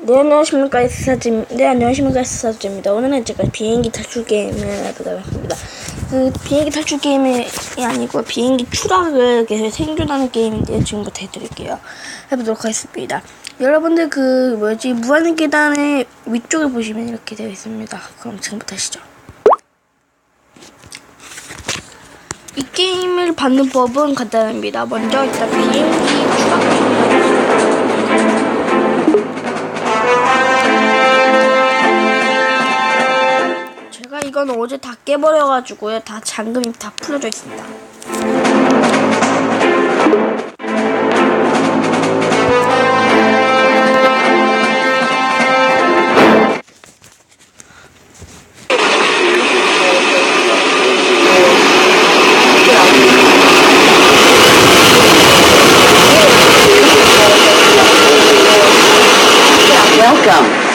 안녕하십니까 스사즈입니다. 오늘은 제가 비행기 탈출 게임을 해보도록 하겠습니다. 그 비행기 탈출 게임이 아니고 비행기 추락을 계속 생존하는 게임인데 지금부터 해보도록 하겠습니다. 여러분들 무한의 계단의 위쪽에 보시면 이렇게 되어 있습니다. 그럼 지금부터 하시죠. 이 게임을 받는 법은 간단합니다. 먼저 일단 비행기 추락 이건 어제 다 깨버려가지고요. 다 잠금이 다 풀려져 있습니다. Welcome.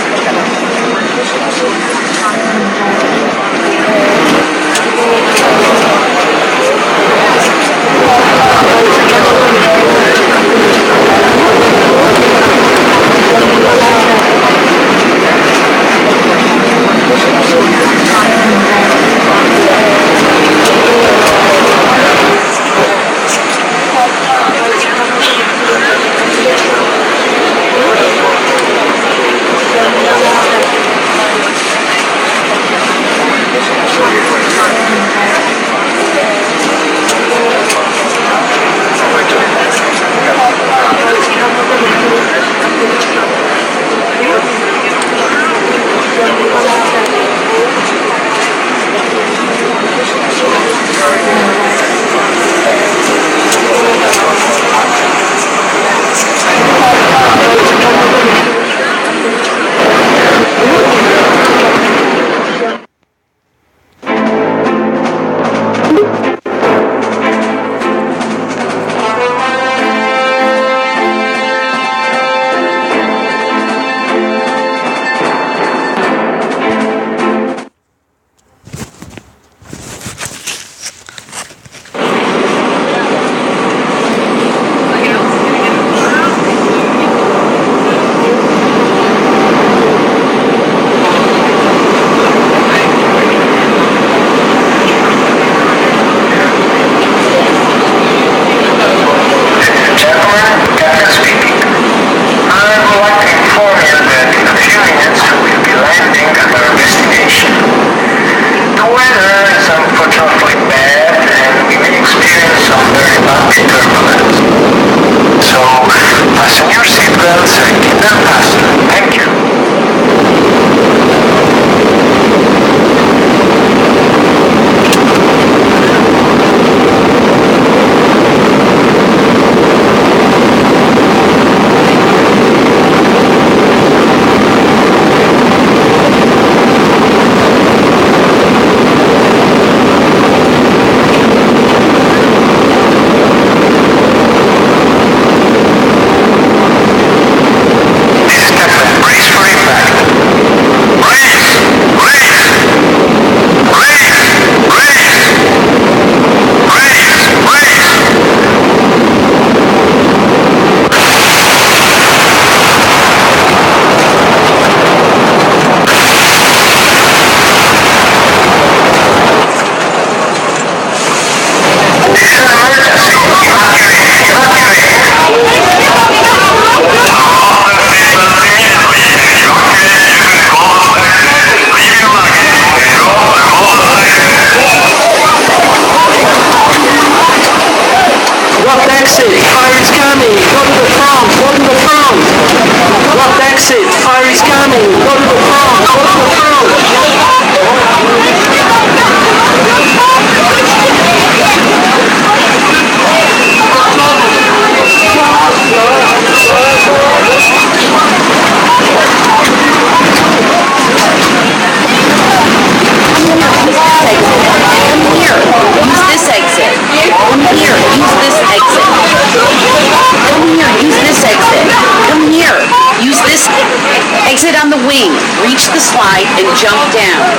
Exit on the wing, reach the slide and jump down.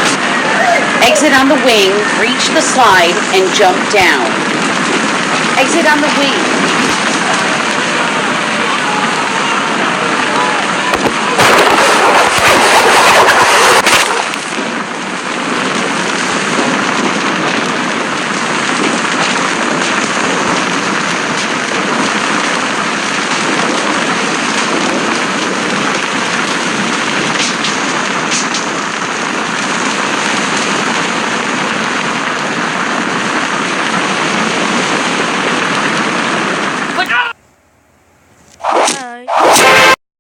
Exit on the wing, reach the slide and jump down. Exit on the wing.